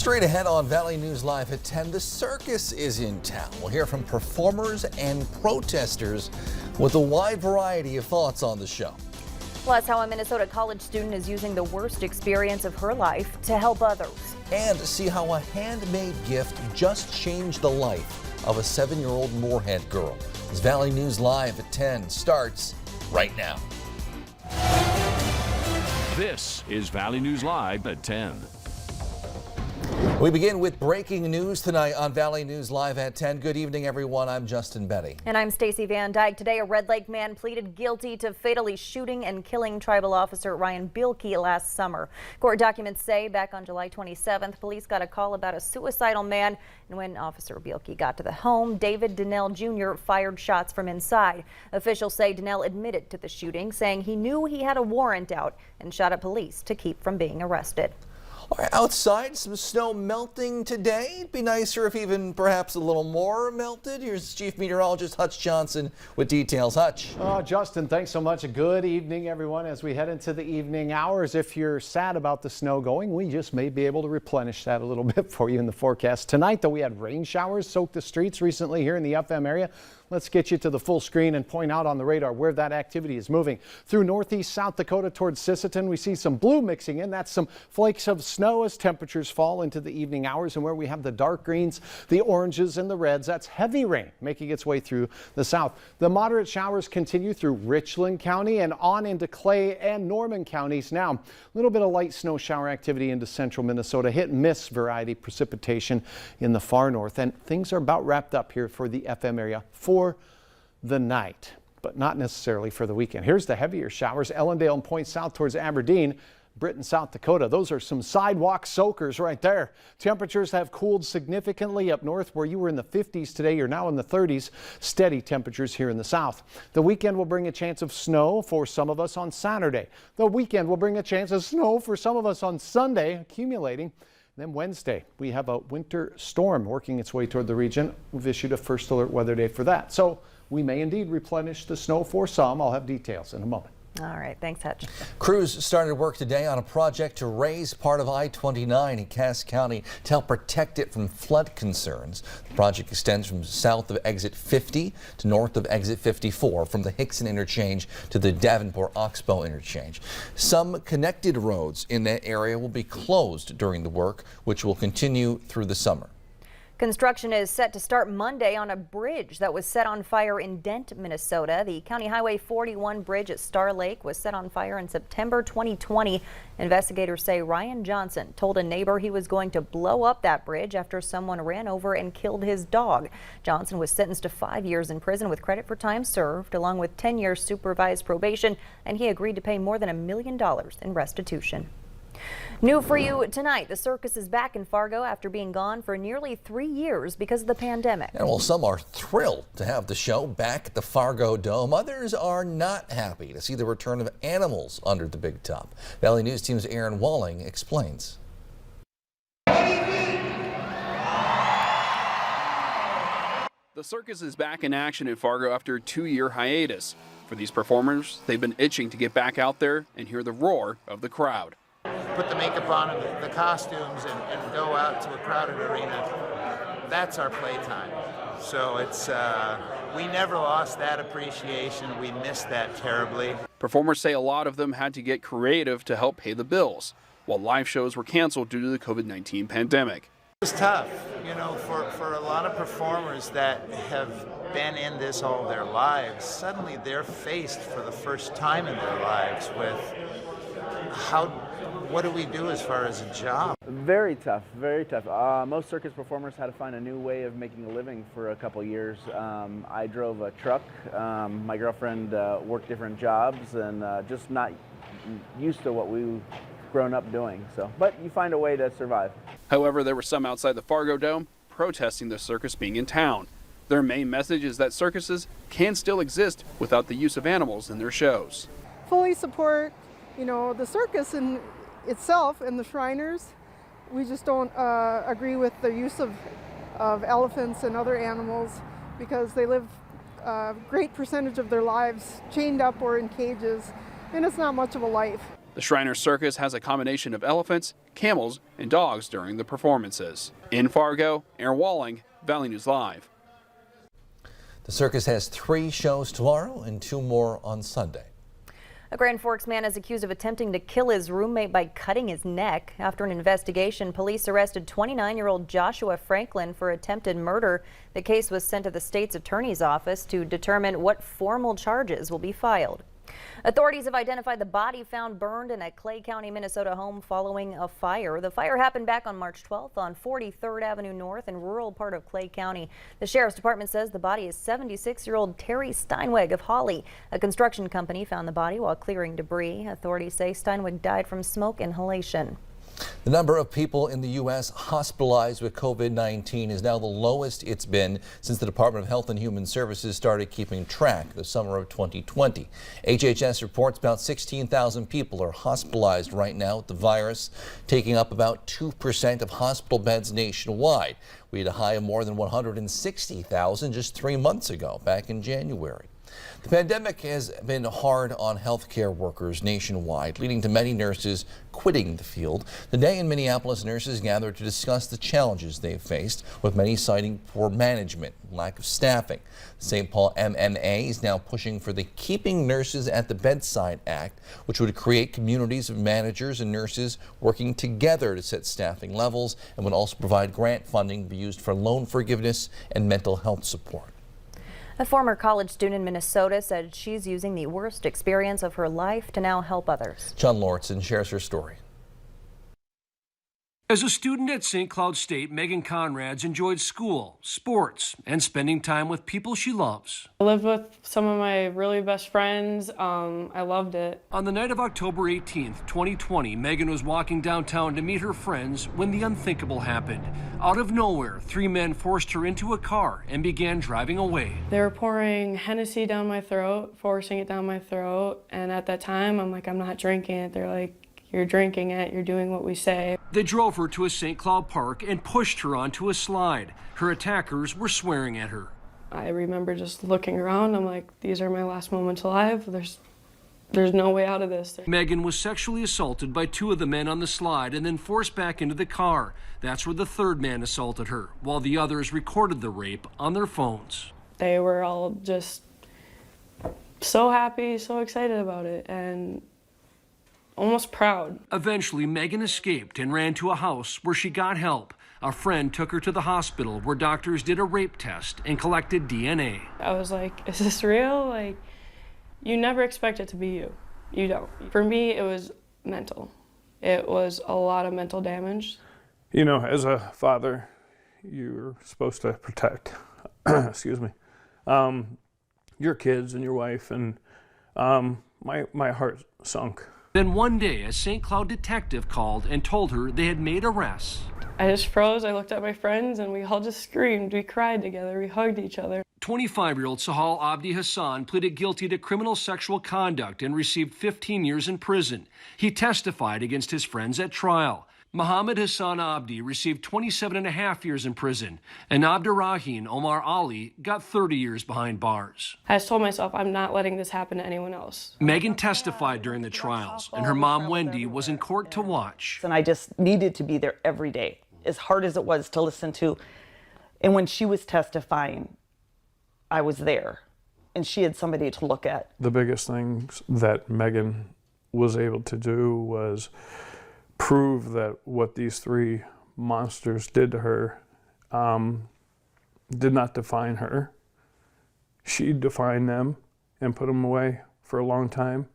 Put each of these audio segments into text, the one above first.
Straight ahead on Valley News Live at 10, the circus is in town. We'll hear from performers and protesters with a wide variety of thoughts on the show. Plus, how a Minnesota college student is using the worst experience of her life to help others. And see how a handmade gift just changed the life of a 7-year-old Moorhead girl. This Valley News Live at 10 starts right now. This is Valley News Live at 10. We begin with breaking news tonight on Valley News Live at 10. Good evening, everyone. I'm Justin Betty. And I'm Stacy Van Dyke. Today, a Red Lake man pleaded guilty to fatally shooting and killing tribal officer Ryan Bielke last summer. Court documents say back on July 27th, police got a call about a suicidal man. And when Officer Bielke got to the home, David Donnell Jr. fired shots from inside. Officials say Donnell admitted to the shooting, saying he knew he had a warrant out and shot at police to keep from being arrested. All right, outside, some snow melting today. It'd be nicer if even perhaps a little more melted. Here's Chief Meteorologist Hutch Johnson with details. Hutch. Oh, Justin, thanks so much. A good evening, everyone, as we head into the evening hours. If you're sad about the snow going, we just may be able to replenish that a little bit for you in the forecast. Tonight, though, we had rain showers soak the streets recently here in the FM area. Let's get you to the full screen and point out on the radar where that activity is moving. Through northeast South Dakota towards Sisseton, we see some blue mixing in. That's some flakes of snow as temperatures fall into the evening hours. And where we have the dark greens, the oranges, and the reds, that's heavy rain making its way through the south. The moderate showers continue through Richland County and on into Clay and Norman counties. Now, a little bit of light snow shower activity into central Minnesota. Hit and miss variety precipitation in the far north. And things are about wrapped up here for the FM area for the night, but not necessarily for the weekend. Here's the heavier showers. Ellendale and Point South towards Aberdeen, Britain, South Dakota. Those are some sidewalk soakers right there. Temperatures have cooled significantly up north. Where you were in the 50s today, you're now in the 30s. Steady temperatures here in the south. The weekend will bring a chance of snow for some of us on Saturday. The weekend will bring a chance of snow for some of us on Sunday, accumulating. Then Wednesday, we have a winter storm working its way toward the region. We've issued a first alert weather day for that. So we may indeed replenish the snow for some. I'll have details in a moment. All right. Thanks, Hutch. Crews started work today on a project to raise part of I-29 in Cass County to help protect it from flood concerns. The project extends from south of exit 50 to north of exit 54, from the Hickson interchange to the Davenport Oxbow interchange. Some connected roads in that area will be closed during the work, which will continue through the summer. Construction is set to start Monday on a bridge that was set on fire in Dent, Minnesota. The County Highway 41 bridge at Star Lake was set on fire in September 2020. Investigators say Ryan Johnson told a neighbor he was going to blow up that bridge after someone ran over and killed his dog. Johnson was sentenced to 5 years in prison with credit for time served, along with 10 years supervised probation, and he agreed to pay more than $1 million in restitution. New for you tonight, the circus is back in Fargo after being gone for nearly 3 years because of the pandemic. And while some are thrilled to have the show back at the Fargo Dome, others are not happy to see the return of animals under the big top. Valley News Team's Aaron Walling explains. The circus is back in action in Fargo after a 2-year hiatus. For these performers, they've been itching to get back out there and hear the roar of the crowd. Put the makeup on, the costumes, and go out to a crowded arena. That's our playtime. So it's we never lost that appreciation. We missed that terribly. Performers say a lot of them had to get creative to help pay the bills, while live shows were canceled due to the COVID-19 pandemic. It was tough, you know, for a lot of performers that have been in this all their lives. Suddenly they're faced for the first time in their lives with what do we do as far as a job? Very tough, very tough. Most circus performers had to find a new way of making a living for a couple years. I drove a truck. My girlfriend worked different jobs and just not used to what we've grown up doing. But you find a way to survive. However, there were some outside the Fargo Dome protesting the circus being in town. Their main message is that circuses can still exist without the use of animals in their shows. Fully support, the circus in itself and the Shriners. We just don't agree with the use of elephants and other animals because they live a great percentage of their lives chained up or in cages, and it's not much of a life. The Shriners Circus has a combination of elephants, camels, and dogs during the performances. In Fargo, Aaron Walling, Valley News Live. The circus has 3 shows tomorrow and 2 more on Sunday. A Grand Forks man is accused of attempting to kill his roommate by cutting his neck. After an investigation, police arrested 29-year-old Joshua Franklin for attempted murder. The case was sent to the state's attorney's office to determine what formal charges will be filed. Authorities have identified the body found burned in a Clay County, Minnesota home following a fire. The fire happened back on March 12th on 43rd Avenue North in rural part of Clay County. The sheriff's department says the body is 76-year-old Terry Steinweg of Holly. A construction company found the body while clearing debris. Authorities say Steinweg died from smoke inhalation. The number of people in the U.S. hospitalized with COVID-19 is now the lowest it's been since the Department of Health and Human Services started keeping track the summer of 2020. HHS reports about 16,000 people are hospitalized right now with the virus, taking up about 2% of hospital beds nationwide. We had a high of more than 160,000 just 3 months ago, back in January. The pandemic has been hard on healthcare workers nationwide, leading to many nurses quitting the field. Today in Minneapolis, nurses gathered to discuss the challenges they've faced, with many citing poor management, lack of staffing. The St. Paul MMA is now pushing for the Keeping Nurses at the Bedside Act, which would create communities of managers and nurses working together to set staffing levels, and would also provide grant funding to be used for loan forgiveness and mental health support. A former college student in Minnesota said she's using the worst experience of her life to now help others. John Lauritsen shares her story. As a student at St. Cloud State, Megan Conrads enjoyed school, sports, and spending time with people she loves. I lived with some of my really best friends. I loved it. On the night of October 18th, 2020, Megan was walking downtown to meet her friends when the unthinkable happened. Out of nowhere, 3 men forced her into a car and began driving away. They were pouring Hennessy down my throat, forcing it down my throat. And at that time, I'm like, I'm not drinking it. They're like, you're drinking it, you're doing what we say. They drove her to a St. Cloud park and pushed her onto a slide. Her attackers were swearing at her. I remember just looking around, I'm like, these are my last moments alive. There's no way out of this. Megan was sexually assaulted by 2 of the men on the slide and then forced back into the car. That's where the 3rd man assaulted her, while the others recorded the rape on their phones. They were all just so happy, so excited about it, and almost proud. Eventually, Megan escaped and ran to a house where she got help. A friend took her to the hospital where doctors did a rape test and collected DNA. I was like, is this real? Like, you never expect it to be you. You don't. For me, it was mental. It was a lot of mental damage. You know, as a father, you're supposed to protect, excuse me, your kids and your wife, and my heart sunk. Then one day, a St. Cloud detective called and told her they had made arrests. I just froze. I looked at my friends and we all just screamed. We cried together. We hugged each other. 25-year-old Sahal Abdi Hassan pleaded guilty to criminal sexual conduct and received 15 years in prison. He testified against his friends at trial. Muhammad Hassan Abdi received 27.5 years in prison, and Abdurrahim Omar Ali got 30 years behind bars. I just told myself, I'm not letting this happen to anyone else. Megan testified during the trials, and her mom, Wendy, was in court to watch. And I just needed to be there every day, as hard as it was to listen to. And when she was testifying, I was there, and she had somebody to look at. The biggest things that Megan was able to do was prove that what these 3 monsters did to her did not define her. She defined them and put them away for a long time.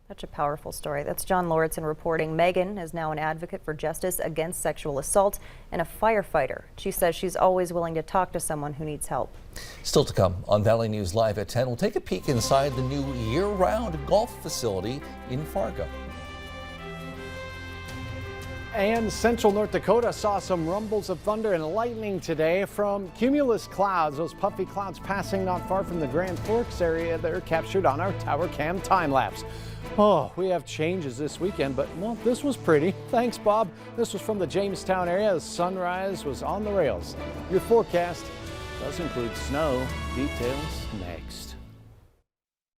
Such a powerful story. That's John Lauritsen reporting. Megan is now an advocate for justice against sexual assault and a firefighter. She says she's always willing to talk to someone who needs help. Still to come on Valley News Live at 10. We'll take a peek inside the new year-round golf facility in Fargo. And central North Dakota saw some rumbles of thunder and lightning today from cumulus clouds. Those puffy clouds passing not far from the Grand Forks area. They're captured on our Tower Cam time lapse. Oh, we have changes this weekend, but well, this was pretty. Thanks, Bob. This was from the Jamestown area. The sunrise was on the rails. Your forecast does include snow. Details next.